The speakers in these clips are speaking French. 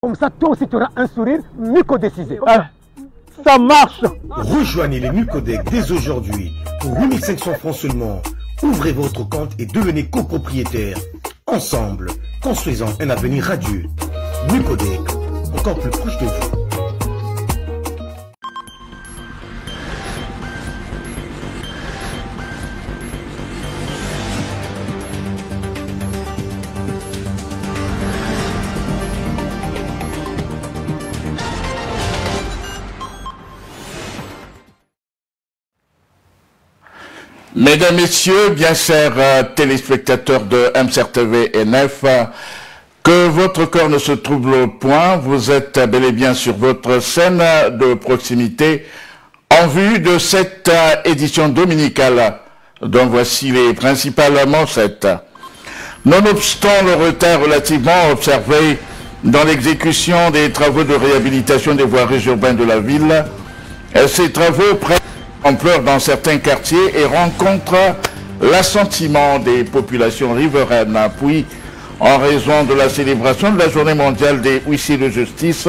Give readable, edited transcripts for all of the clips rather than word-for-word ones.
Comme ça, toi aussi, tu auras un sourire mucodécisé. Ça marche. Rejoignez les Mucodec dès aujourd'hui pour 8500 francs seulement. Ouvrez votre compte et devenez copropriétaire. Ensemble, construisons un avenir radieux. Mucodec, encore plus proche de vous. Mesdames, Messieurs, bien chers téléspectateurs de MCRTV et NF, que votre cœur ne se trouble point, vous êtes bel et bien sur votre scène de proximité en vue de cette édition dominicale dont voici les principales manchettes. Nonobstant le retard relativement observé dans l'exécution des travaux de réhabilitation des voiries urbaines de la ville, ces travaux prennent ampleur dans certains quartiers et rencontre l'assentiment des populations riveraines. Puis, en raison de la célébration de la journée mondiale des huissiers de justice,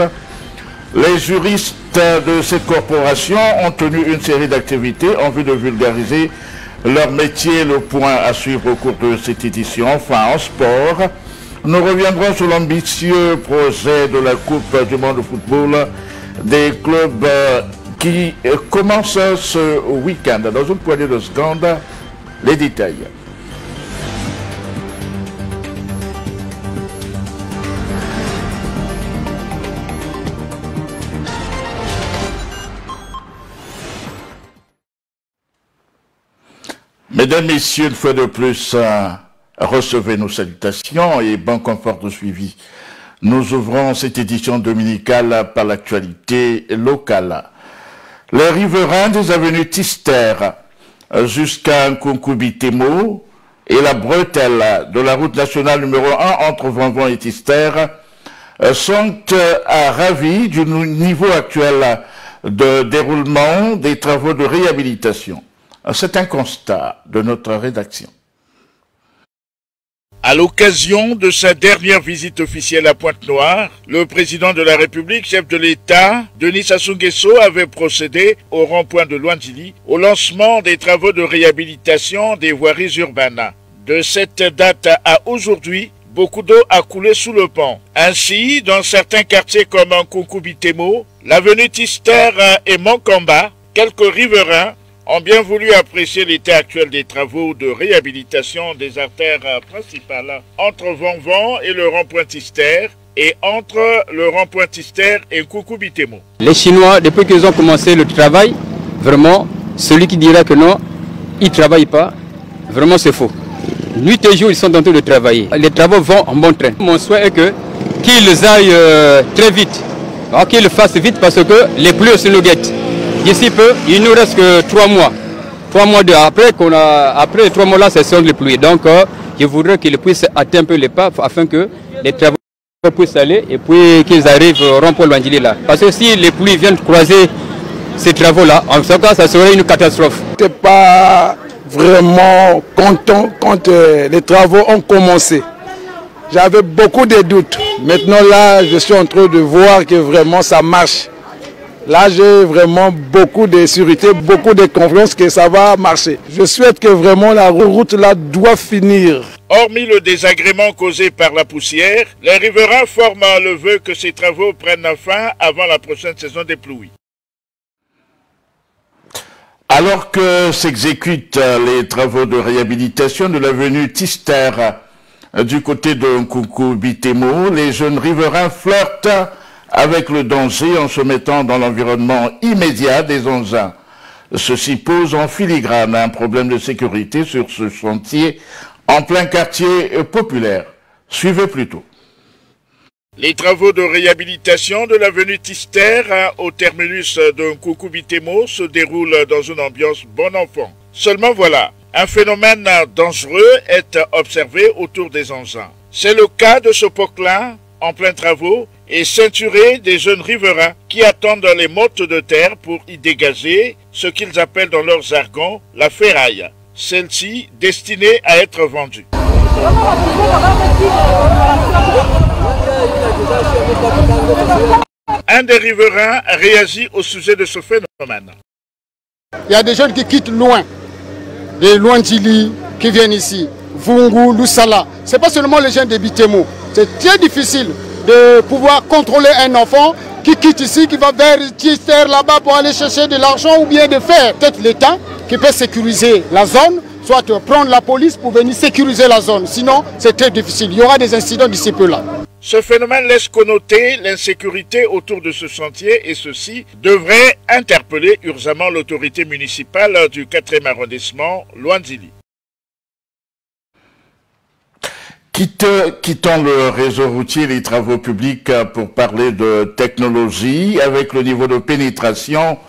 les juristes de cette corporation ont tenu une série d'activités en vue de vulgariser leur métier. Le point à suivre au cours de cette édition. Enfin, en sport, nous reviendrons sur l'ambitieux projet de la Coupe du monde de football des clubs qui commence ce week-end. Dans une poignée de secondes, les détails. Mesdames, Messieurs, une fois de plus, recevez nos salutations et bon confort de suivi. Nous ouvrons cette édition dominicale par l'actualité locale. Les riverains des avenues Tister jusqu'à Nkunkubitemo et la bretelle de la route nationale numéro 1 entre Vanvan et Tister sont ravis du niveau actuel de déroulement des travaux de réhabilitation. C'est un constat de notre rédaction. À l'occasion de sa dernière visite officielle à Pointe-Noire, le président de la République, chef de l'État, Denis Sassou Nguesso, avait procédé au rond-point de Luandili au lancement des travaux de réhabilitation des voiries urbaines. De cette date à aujourd'hui, beaucoup d'eau a coulé sous le pont. Ainsi, dans certains quartiers comme Nkunkubitemo, l'avenue Tister et Monkamba, quelques riverains ont bien voulu apprécier l'état actuel des travaux de réhabilitation des artères principales entre Vanvan et le rond-point Tister et entre le rond-point Tister et Nkunkubitemo. Les Chinois, depuis qu'ils ont commencé le travail, vraiment, celui qui dira que non, ils ne travaillent pas, vraiment c'est faux. Nuit et jour, ils sont en train de travailler. Les travaux vont en bon train. Mon souhait est qu'ils aillent très vite, qu'ils le fassent vite parce que les pluies aussi nous guettent. D'ici peu, il nous reste que 3 mois. 3 mois après, après les 3 mois là, ce sont les pluies. Donc, je voudrais qu'ils puissent atteindre un peu les pas afin que les travaux puissent aller et puis qu'ils arrivent au rond-point Luandili là. Parce que si les pluies viennent croiser ces travaux là, en tout cas, ça serait une catastrophe. Je n'étais pas vraiment content quand les travaux ont commencé. J'avais beaucoup de doutes. Maintenant là, je suis en train de voir que vraiment ça marche. Là, j'ai vraiment beaucoup de sécurité, beaucoup de confiance que ça va marcher. Je souhaite que vraiment la route là doit finir. Hormis le désagrément causé par la poussière, les riverains forment le vœu que ces travaux prennent fin avant la prochaine saison des pluies. Alors que s'exécutent les travaux de réhabilitation de l'avenue Tister du côté de Nkunkubitemo, les jeunes riverains flirtent avec le danger en se mettant dans l'environnement immédiat des engins. Ceci pose en filigrane un problème de sécurité sur ce chantier en plein quartier populaire. Suivez plutôt. Les travaux de réhabilitation de l'avenue Tister au terminus de Nkunkubitemo se déroulent dans une ambiance bon enfant. Seulement voilà, un phénomène dangereux est observé autour des engins. C'est le cas de ce POC-là, en plein travaux, et ceinturé des jeunes riverains qui attendent les mottes de terre pour y dégager ce qu'ils appellent dans leur jargon la ferraille, celle-ci destinée à être vendue. Un des riverains réagit au sujet de ce phénomène. Il y a des jeunes qui quittent loin, des Luandjili qui viennent ici, Vungu, Lusala. Ce n'est pas seulement les jeunes de Bitemo. C'est très difficile de pouvoir contrôler un enfant qui quitte ici, qui va vers Tister là-bas pour aller chercher de l'argent ou bien de faire. Peut-être l'État qui peut sécuriser la zone, soit prendre la police pour venir sécuriser la zone. Sinon, c'est très difficile. Il y aura des incidents d'ici peu là. Ce phénomène laisse connoter l'insécurité autour de ce chantier et ceci devrait interpeller urgemment l'autorité municipale du 4e arrondissement, Luandjili. Quittons le réseau routier et les travaux publics pour parler de technologie avec le niveau de pénétration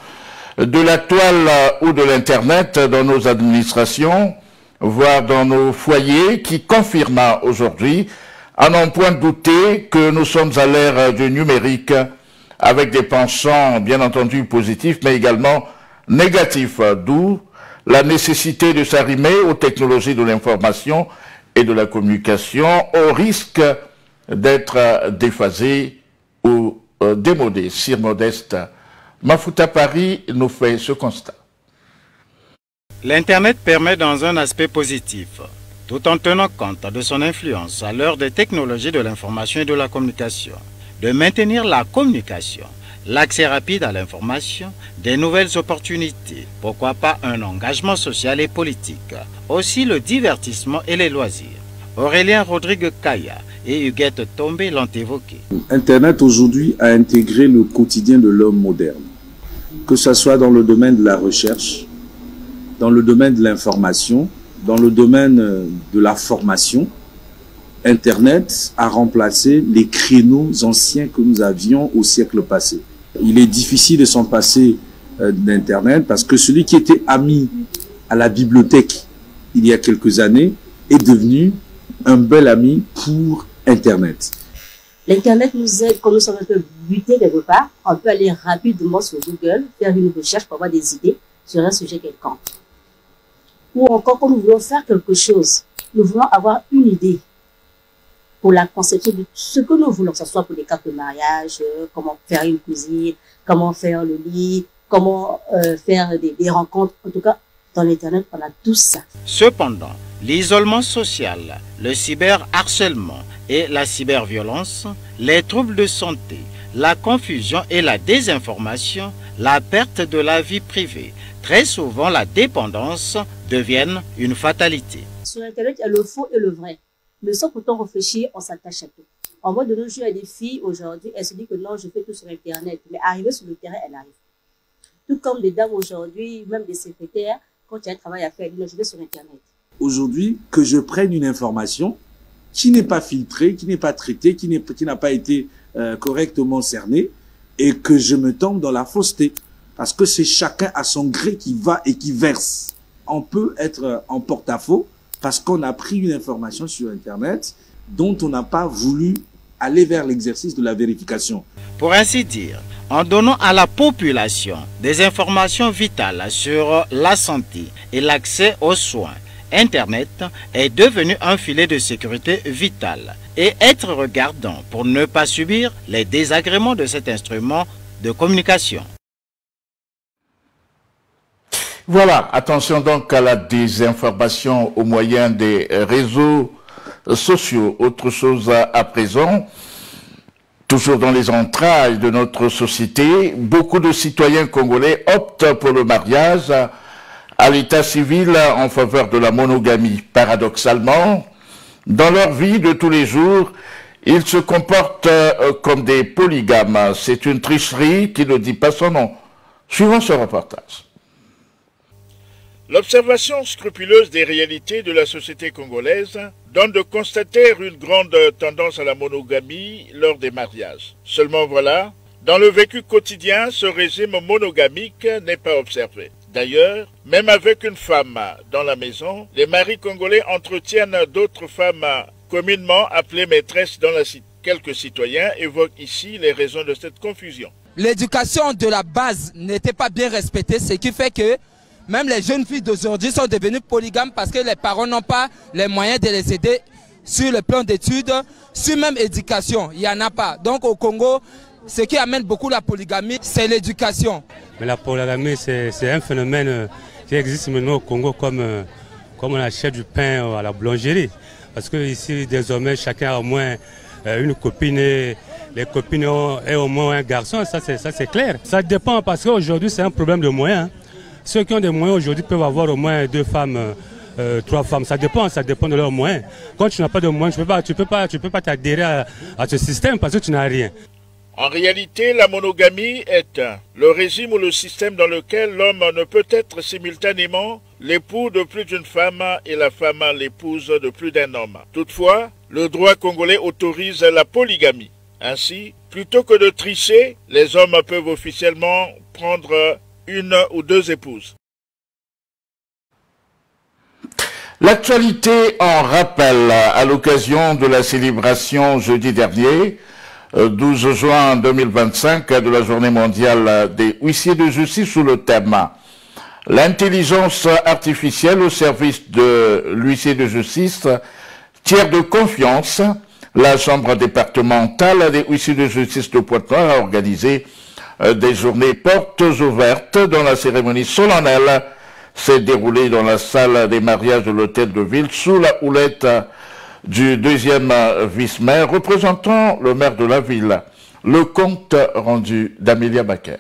de la toile ou de l'Internet dans nos administrations, voire dans nos foyers, qui confirma aujourd'hui, à n'en point douter, que nous sommes à l'ère du numérique avec des penchants bien entendu positifs mais également négatifs, d'où la nécessité de s'arrimer aux technologies de l'information et de la communication au risque d'être déphasé ou démodé. Sir Modeste Mafouta Paris nous fait ce constat. L'Internet permet dans un aspect positif, tout en tenant compte de son influence à l'heure des technologies de l'information et de la communication, de maintenir la communication, l'accès rapide à l'information, des nouvelles opportunités, pourquoi pas un engagement social et politique, aussi le divertissement et les loisirs. Aurélien Rodrigue Kaya et Huguette Tombé l'ont évoqué. Internet aujourd'hui a intégré le quotidien de l'homme moderne, que ce soit dans le domaine de la recherche, dans le domaine de l'information, dans le domaine de la formation. Internet a remplacé les créneaux anciens que nous avions au siècle passé. Il est difficile de s'en passer d'Internet parce que celui qui était ami à la bibliothèque il y a quelques années est devenu un bel ami pour Internet. L'Internet nous aide, comme nous sommes un peu butés quelque part, on peut aller rapidement sur Google, faire une recherche pour avoir des idées sur un sujet quelconque. Ou encore, quand nous voulons faire quelque chose, nous voulons avoir une idée pour la conception de ce que nous voulons, que ce soit pour les cartes de mariage, comment faire une cuisine, comment faire le lit, comment faire des rencontres. En tout cas, dans l'Internet, on a tout ça. Cependant, l'isolement social, le cyberharcèlement et la cyberviolence, les troubles de santé, la confusion et la désinformation, la perte de la vie privée, très souvent la dépendance deviennent une fatalité. Sur Internet, il y a le faux et le vrai. Mais sans pourtant réfléchir, on s'attache à tout. En voit de nos jours, il y a des filles aujourd'hui, elles se disent que non, je fais tout sur Internet. Mais arriver sur le terrain, elle arrive. Tout comme des dames aujourd'hui, même des secrétaires, quand il y a un travail à faire, elles disent non, je vais sur Internet. Aujourd'hui, que je prenne une information qui n'est pas filtrée, qui n'est pas traitée, qui n'a pas été correctement cernée, et que je me tombe dans la fausseté. Parce que c'est chacun à son gré qui va et qui verse. On peut être en porte-à-faux parce qu'on a pris une information sur Internet dont on n'a pas voulu aller vers l'exercice de la vérification. Pour ainsi dire, en donnant à la population des informations vitales sur la santé et l'accès aux soins, Internet est devenu un filet de sécurité vital et être regardant pour ne pas subir les désagréments de cet instrument de communication. Voilà, attention donc à la désinformation au moyen des réseaux sociaux. Autre chose à présent, toujours dans les entrailles de notre société, beaucoup de citoyens congolais optent pour le mariage à l'état civil en faveur de la monogamie. Paradoxalement, dans leur vie de tous les jours, ils se comportent comme des polygames. C'est une tricherie qui ne dit pas son nom. Suivons ce reportage. L'observation scrupuleuse des réalités de la société congolaise donne de constater une grande tendance à la monogamie lors des mariages. Seulement voilà, dans le vécu quotidien, ce régime monogamique n'est pas observé. D'ailleurs, même avec une femme dans la maison, les maris congolais entretiennent d'autres femmes communément appelées maîtresses dans la cité. Quelques citoyens évoquent ici les raisons de cette confusion. L'éducation de la base n'était pas bien respectée, ce qui fait que même les jeunes filles d'aujourd'hui sont devenues polygames parce que les parents n'ont pas les moyens de les aider sur le plan d'études, sur même éducation. Il n'y en a pas. Donc au Congo, ce qui amène beaucoup la polygamie, c'est l'éducation. Mais la polygamie, c'est un phénomène qui existe maintenant au Congo comme on achète du pain à la boulangerie. Parce que ici, désormais, chacun a au moins une copine et les copines ont au moins un garçon. Ça, c'est clair. Ça dépend parce qu'aujourd'hui, c'est un problème de moyens. Ceux qui ont des moyens aujourd'hui peuvent avoir au moins 2 femmes, 3 femmes. Ça dépend de leurs moyens. Quand tu n'as pas de moyens, tu peux pas t'adhérer à ce système parce que tu n'as rien. En réalité, la monogamie est le régime ou le système dans lequel l'homme ne peut être simultanément l'époux de plus d'une femme et la femme l'épouse de plus d'un homme. Toutefois, le droit congolais autorise la polygamie. Ainsi, plutôt que de tricher, les hommes peuvent officiellement prendre 1 ou 2 épouses. L'actualité en rappelle à l'occasion de la célébration jeudi dernier, 12 juin 2025, de la journée mondiale des huissiers de justice sous le thème « L'intelligence artificielle au service de l'huissier de justice, tiers de confiance ». La Chambre départementale des huissiers de justice de Pointe-Noire a organisé des journées portes ouvertes dont la cérémonie solennelle s'est déroulée dans la salle des mariages de l'hôtel de ville sous la houlette du 2e vice-maire représentant le maire de la ville. Le compte rendu d'Amélia Baker.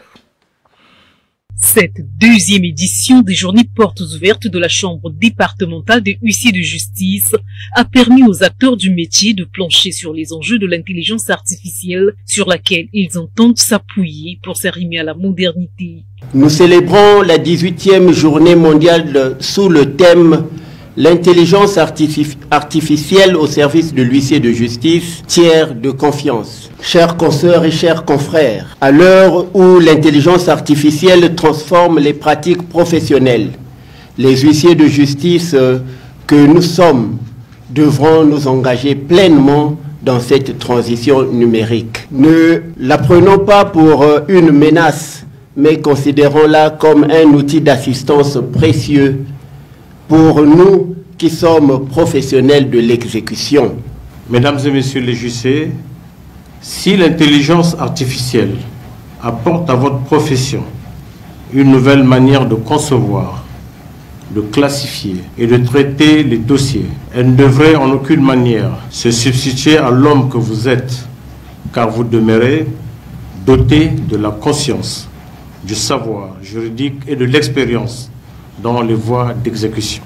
Cette 2e édition des journées portes ouvertes de la Chambre départementale des huissiers de justice a permis aux acteurs du métier de plancher sur les enjeux de l'intelligence artificielle sur laquelle ils entendent s'appuyer pour s'arrimer à la modernité. Nous célébrons la 18e journée mondiale sous le thème « L'intelligence artificielle au service de l'huissier de justice, tiers de confiance ». Chères consoeurs et chers confrères, à l'heure où l'intelligence artificielle transforme les pratiques professionnelles, les huissiers de justice que nous sommes devront nous engager pleinement dans cette transition numérique. Ne la prenons pas pour une menace, mais considérons-la comme un outil d'assistance précieux pour nous qui sommes professionnels de l'exécution. Mesdames et messieurs les huissiers, si l'intelligence artificielle apporte à votre profession une nouvelle manière de concevoir, de classifier et de traiter les dossiers, elle ne devrait en aucune manière se substituer à l'homme que vous êtes, car vous demeurez doté de la conscience, du savoir juridique et de l'expérience dans les voies d'exécution.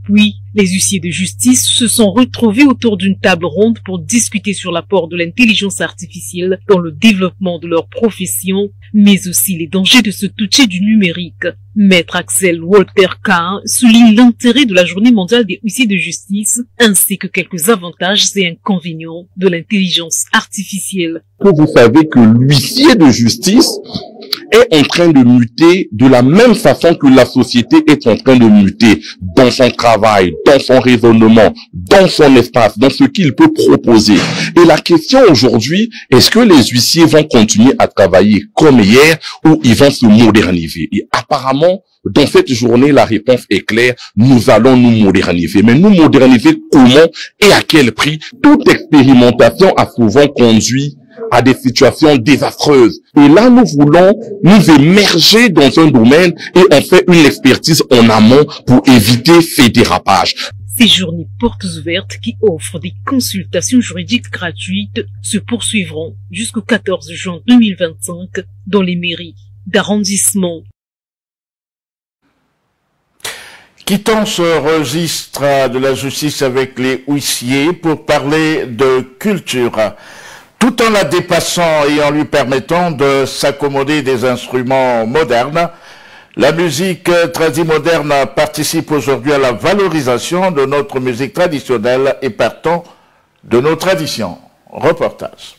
Puis, les huissiers de justice se sont retrouvés autour d'une table ronde pour discuter sur l'apport de l'intelligence artificielle dans le développement de leur profession, mais aussi les dangers de se toucher du numérique. Maître Axel Walter Kahn souligne l'intérêt de la journée mondiale des huissiers de justice, ainsi que quelques avantages et inconvénients de l'intelligence artificielle. Vous savez que l'huissier de justice est en train de muter de la même façon que la société est en train de muter dans son travail, dans son raisonnement, dans son espace, dans ce qu'il peut proposer. Et la question aujourd'hui, est-ce que les huissiers vont continuer à travailler comme hier ou ils vont se moderniser? Et apparemment, dans cette journée, la réponse est claire, nous allons nous moderniser. Mais nous moderniser comment et à quel prix? Toute expérimentation a souvent conduit à des situations désastreuses. Et là, nous voulons nous émerger dans un domaine et on fait une expertise en amont pour éviter ces dérapages. Ces journées portes ouvertes qui offrent des consultations juridiques gratuites se poursuivront jusqu'au 14 juin 2025 dans les mairies d'arrondissement. Quittons ce registre de la justice avec les huissiers pour parler de culture, tout en la dépassant et en lui permettant de s'accommoder des instruments modernes. La musique tradimoderne participe aujourd'hui à la valorisation de notre musique traditionnelle et partant de nos traditions. Reportage.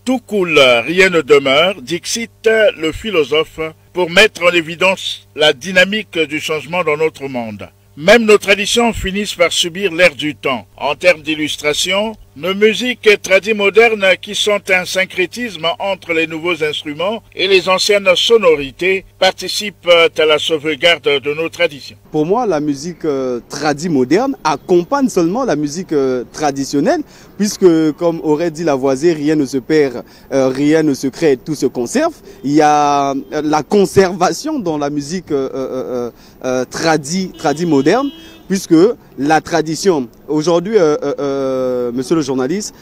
Tout coule, rien ne demeure, dixit le philosophe, pour mettre en évidence la dynamique du changement dans notre monde. Même nos traditions finissent par subir l'ère du temps. En termes d'illustration, Nos musiques tradies modernes qui sont un syncrétisme entre les nouveaux instruments et les anciennes sonorités participent à la sauvegarde de nos traditions. Pour moi, la musique tradie moderne accompagne seulement la musique traditionnelle, puisque, comme aurait dit Lavoisier, rien ne se perd, rien ne se crée, tout se conserve. Il y a la conservation dans la musique tradie moderne, puisque la tradition, aujourd'hui, monsieur le journaliste,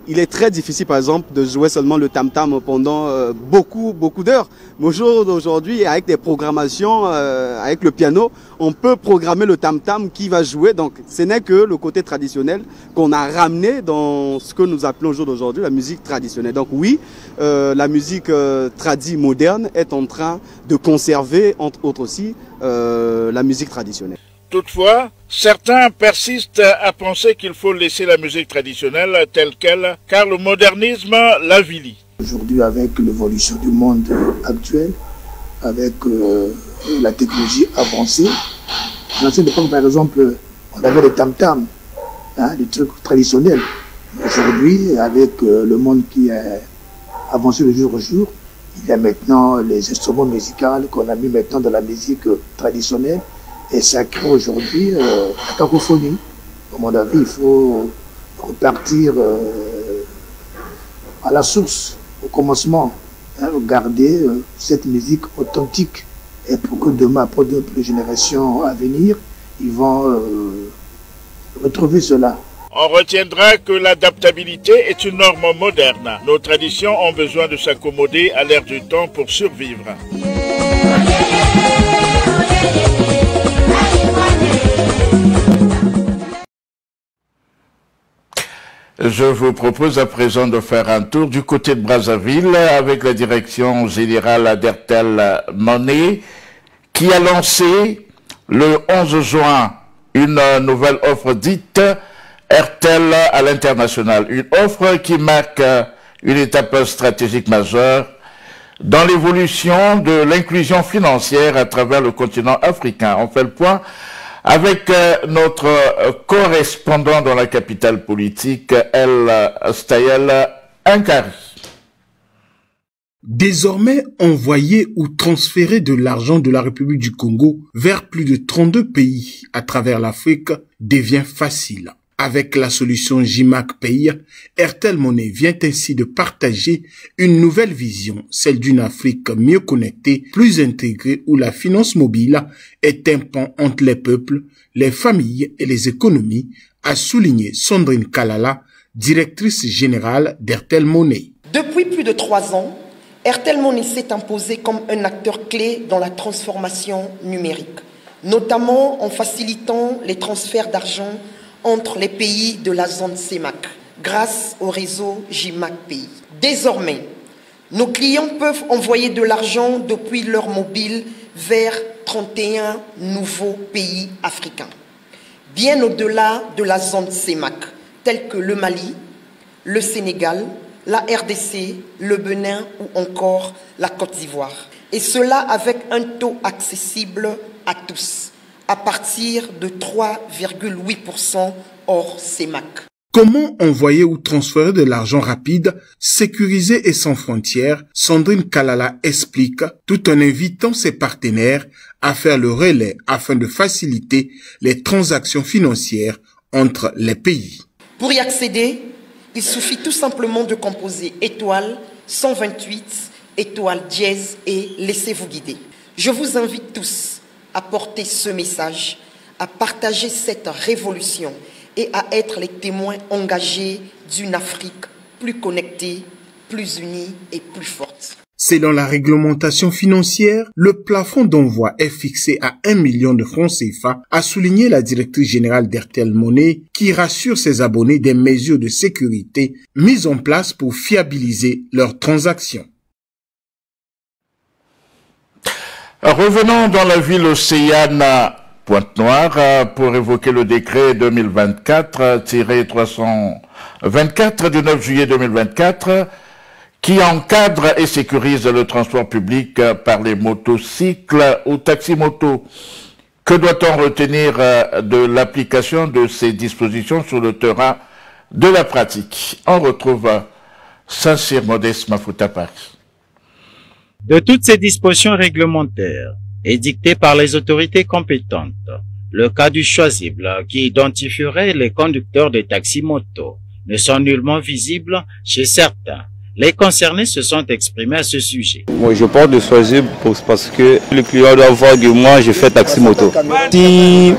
il est très difficile, par exemple, de jouer seulement le tam-tam pendant beaucoup d'heures. Mais aujourd'hui, avec des programmations, avec le piano, on peut programmer le tam-tam qui va jouer. Donc, ce n'est que le côté traditionnel qu'on a ramené dans ce que nous appelons au jour d'aujourd'hui la musique traditionnelle. Donc oui, la musique tradie moderne est en train de conserver, entre autres aussi, la musique traditionnelle. Toutefois, certains persistent à penser qu'il faut laisser la musique traditionnelle telle qu'elle, car le modernisme l'avilit. Aujourd'hui, avec l'évolution du monde actuel, avec la technologie avancée, on essaie de prendre par exemple, on avait les tam-tams, hein, des trucs traditionnels. Aujourd'hui, avec le monde qui a avancé de jour au jour, il y a maintenant les instruments musicaux qu'on a mis maintenant dans la musique traditionnelle. Et ça crée aujourd'hui la cacophonie. À mon avis, il faut repartir à la source, au commencement, hein, garder cette musique authentique. Et pour que demain, pour les générations à venir, ils vont retrouver cela. On retiendra que l'adaptabilité est une norme moderne. Nos traditions ont besoin de s'accommoder à l'ère du temps pour survivre. Je vous propose à présent de faire un tour du côté de Brazzaville avec la direction générale d'Airtel Money qui a lancé le 11 juin une nouvelle offre dite Airtel à l'international. Une offre qui marque une étape stratégique majeure dans l'évolution de l'inclusion financière à travers le continent africain. On fait le point avec notre correspondant dans la capitale politique, El Stayel Ankari. Désormais, envoyer ou transférer de l'argent de la République du Congo vers plus de 32 pays à travers l'Afrique devient facile. Avec la solution JMAC Pay, Airtel Money vient ainsi de partager une nouvelle vision, celle d'une Afrique mieux connectée, plus intégrée où la finance mobile est un pont entre les peuples, les familles et les économies, a souligné Sandrine Kalala, directrice générale d'Airtel Money. Depuis plus de 3 ans, Airtel Money s'est imposé comme un acteur clé dans la transformation numérique, notamment en facilitant les transferts d'argent entre les pays de la zone CEMAC, grâce au réseau JMAC Pays. Désormais, nos clients peuvent envoyer de l'argent depuis leur mobile vers 31 nouveaux pays africains, bien au-delà de la zone CEMAC, tels que le Mali, le Sénégal, la RDC, le Bénin ou encore la Côte d'Ivoire. Et cela avec un taux accessible à tous, à partir de 3,8% hors CEMAC. Comment envoyer ou transférer de l'argent rapide, sécurisé et sans frontières? Sandrine Kalala explique, tout en invitant ses partenaires à faire le relais afin de faciliter les transactions financières entre les pays. Pour y accéder, il suffit tout simplement de composer étoile 128, étoile dièse et laissez-vous guider. Je vous invite tous à porter ce message, à partager cette révolution et à être les témoins engagés d'une Afrique plus connectée, plus unie et plus forte. Selon la réglementation financière, le plafond d'envoi est fixé à 1 million de francs CFA, a souligné la directrice générale d'Airtel Money, qui rassure ses abonnés des mesures de sécurité mises en place pour fiabiliser leurs transactions. Revenons dans la ville océane Pointe-Noire pour évoquer le décret 2024-324 du 9 juillet 2024 qui encadre et sécurise le transport public par les motocycles ou taxi-motos. Que doit-on retenir de l'application de ces dispositions sur le terrain de la pratique. On retrouve Saint-Cyr Modeste Mafuta Paris. De toutes ces dispositions réglementaires édictées par les autorités compétentes, le cas du choisible qui identifierait les conducteurs de taxi-moto ne sont nullement visibles chez certains. Les concernés se sont exprimés à ce sujet. Moi, je porte le choisible parce que le client doit voir que moi, je fais taxi-moto. Si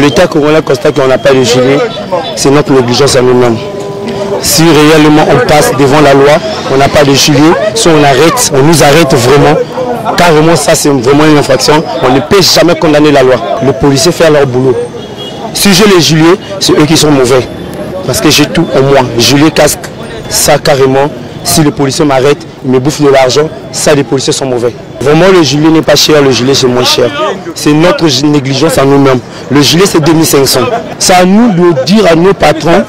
l'État congolais constate qu'on n'a pas de gilet, c'est notre négligence à nous-mêmes. Si réellement on passe devant la loi, on n'a pas de gilet, si on arrête, on nous arrête vraiment, carrément ça c'est vraiment une infraction, on ne peut jamais condamner la loi. Les policiers font leur boulot. Si j'ai les gilets, c'est eux qui sont mauvais. Parce que j'ai tout au moins, gilet, casque, ça carrément, si le policier m'arrête, il me bouffe de l'argent, ça les policiers sont mauvais. Vraiment le gilet n'est pas cher, le gilet c'est moins cher. C'est notre négligence à nous-mêmes. Le gilet c'est 2500. C'est à nous de dire à nos patrons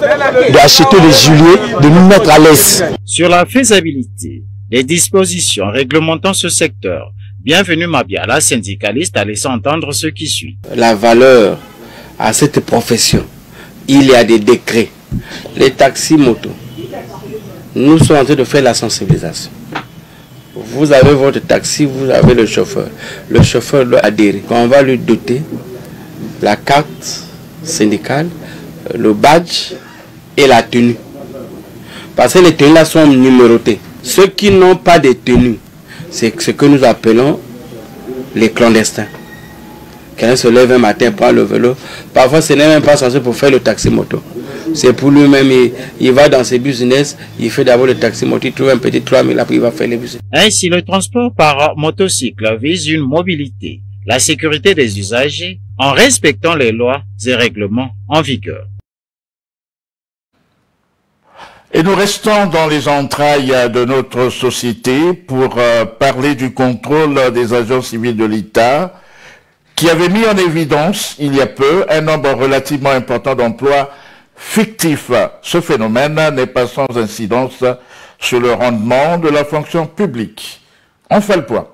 d'acheter les gilets, de nous mettre à l'aise. Sur la faisabilité des dispositions réglementant ce secteur, bienvenue Mabiala, syndicaliste, a laissé entendre ce qui suit. La valeur à cette profession, il y a des décrets. Les taxis-motos, nous sommes en train de faire la sensibilisation. Vous avez votre taxi, vous avez le chauffeur. Le chauffeur doit adhérer. Quand on va lui doter la carte syndicale, le badge et la tenue. Parce que les tenues là sont numérotées. Ceux qui n'ont pas de tenue, c'est ce que nous appelons les clandestins. Quelqu'un se lève un matin, prend le vélo. Parfois, ce n'est même pas censé pour faire le taxi-moto. C'est pour lui-même, il va dans ses business, il fait d'abord le taxi-moto, il trouve un petit 3000, après il va faire les business. Ainsi, le transport par motocycle vise une mobilité, la sécurité des usagers, en respectant les lois et règlements en vigueur. Et nous restons dans les entrailles de notre société pour parler du contrôle des agents civils de l'État, qui avait mis en évidence, il y a peu, un nombre relativement important d'emplois fictifs. Ce phénomène n'est pas sans incidence sur le rendement de la fonction publique. On fait le point.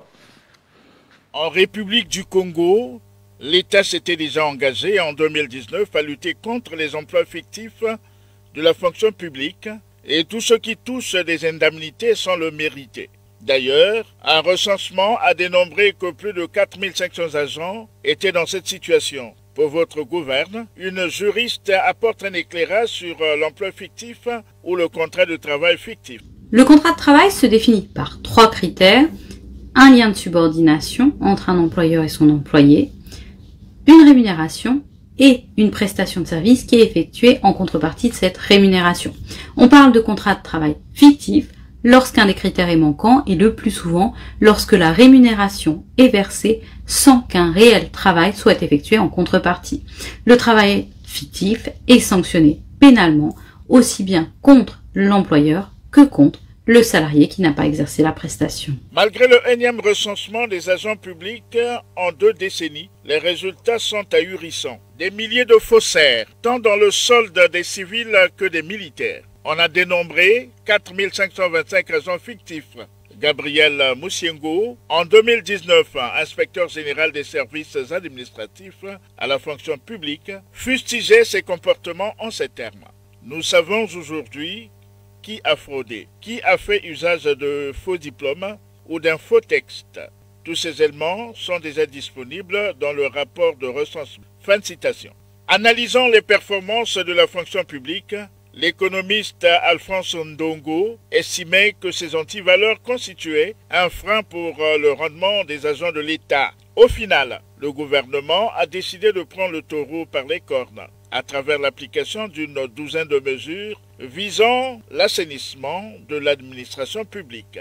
En République du Congo, l'État s'était déjà engagé en 2019 à lutter contre les emplois fictifs de la fonction publique et tous ceux qui touchent des indemnités sans le mériter. D'ailleurs, un recensement a dénombré que plus de 4500 agents étaient dans cette situation. Pour votre gouverne, une juriste apporte un éclairage sur l'emploi fictif ou le contrat de travail fictif. Le contrat de travail se définit par 3 critères. Un lien de subordination entre un employeur et son employé, une rémunération et une prestation de service qui est effectuée en contrepartie de cette rémunération. On parle de contrat de travail fictif lorsqu'un des critères est manquant et le plus souvent lorsque la rémunération est versée sans qu'un réel travail soit effectué en contrepartie. Le travail fictif est sanctionné pénalement aussi bien contre l'employeur que contre le salarié qui n'a pas exercé la prestation. Malgré le énième recensement des agents publics en 2 décennies, les résultats sont ahurissants. Des milliers de faussaires, tant dans le solde des civils que des militaires. On a dénombré 4525 agents fictifs. Gabriel Moussiengo, en 2019, inspecteur général des services administratifs à la fonction publique, fustigeait ces comportements en ces termes. Nous savons aujourd'hui qui a fraudé, qui a fait usage de faux diplômes ou d'un faux texte. Tous ces éléments sont déjà disponibles dans le rapport de recensement. Fin de citation. Analysant les performances de la fonction publique, l'économiste Alphonse Ndongo estimait que ces antivaleurs constituaient un frein pour le rendement des agents de l'État. Au final, le gouvernement a décidé de prendre le taureau par les cornes à travers l'application d'une douzaine de mesures visant l'assainissement de l'administration publique.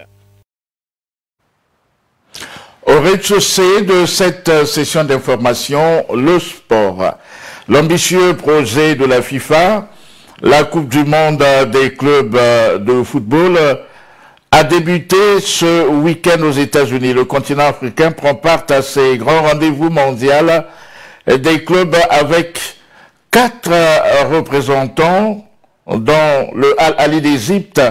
Au rez-de-chaussée de cette session d'information, le sport. L'ambitieux projet de la FIFA, la Coupe du monde des clubs de football, a débuté ce week-end aux États-Unis. Le continent africain prend part à ces grands rendez-vous mondiaux des clubs avec 4 représentants dans le Al-Ali d'Égypte.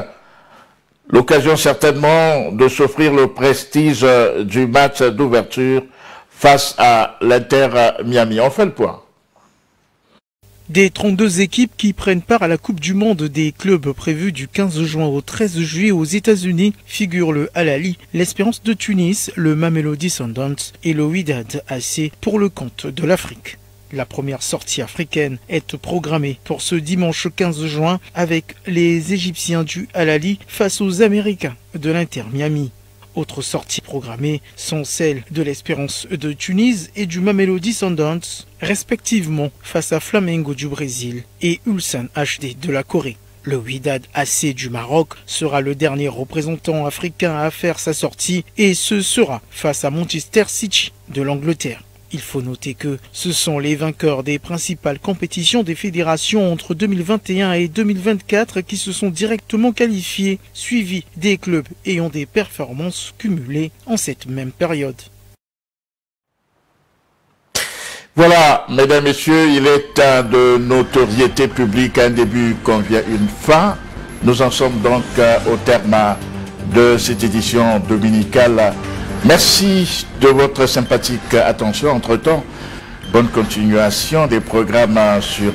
L'occasion certainement de s'offrir le prestige du match d'ouverture face à l'Inter Miami. On fait le point. Des 32 équipes qui prennent part à la Coupe du Monde des clubs prévue du 15 juin au 13 juillet aux États-Unis figurent le Al Ahly, l'Espérance de Tunis, le Mamelodi Sundowns et le Wydad AC pour le compte de l'Afrique. La première sortie africaine est programmée pour ce dimanche 15 juin avec les Égyptiens du Al Ahly face aux Américains de l'Inter Miami. Autres sorties programmées sont celles de l'Espérance de Tunis et du Mamelodi Sundowns, respectivement face à Flamengo du Brésil et Ulsan HD de la Corée. Le Wydad AC du Maroc sera le dernier représentant africain à faire sa sortie et ce sera face à Manchester City de l'Angleterre. Il faut noter que ce sont les vainqueurs des principales compétitions des fédérations entre 2021 et 2024 qui se sont directement qualifiés, suivis des clubs ayant des performances cumulées en cette même période. Voilà, mesdames, messieurs, il est de notoriété publique, un début convient une fin. Nous en sommes donc au terme de cette édition dominicale. Merci de votre sympathique attention. Entre-temps, bonne continuation des programmes sur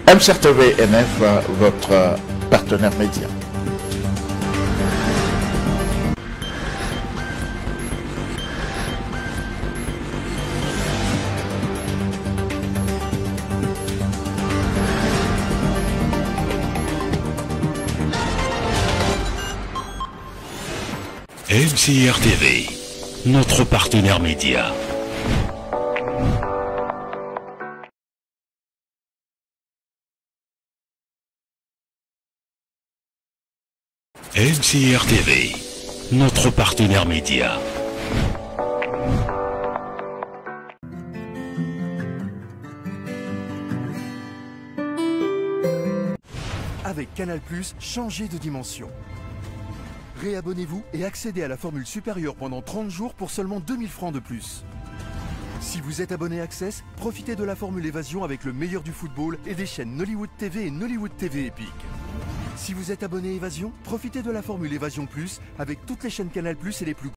MCRTV NF, votre partenaire média. MCR TV, notre partenaire média. MCR TV, notre partenaire média. Avec Canal+, changez de dimension. Réabonnez-vous et accédez à la formule supérieure pendant 30 jours pour seulement 2000 francs de plus. Si vous êtes abonné Access, profitez de la formule évasion avec le meilleur du football et des chaînes Nollywood TV et Nollywood TV Epic. Si vous êtes abonné Évasion, profitez de la formule Évasion Plus avec toutes les chaînes Canal+ et les plus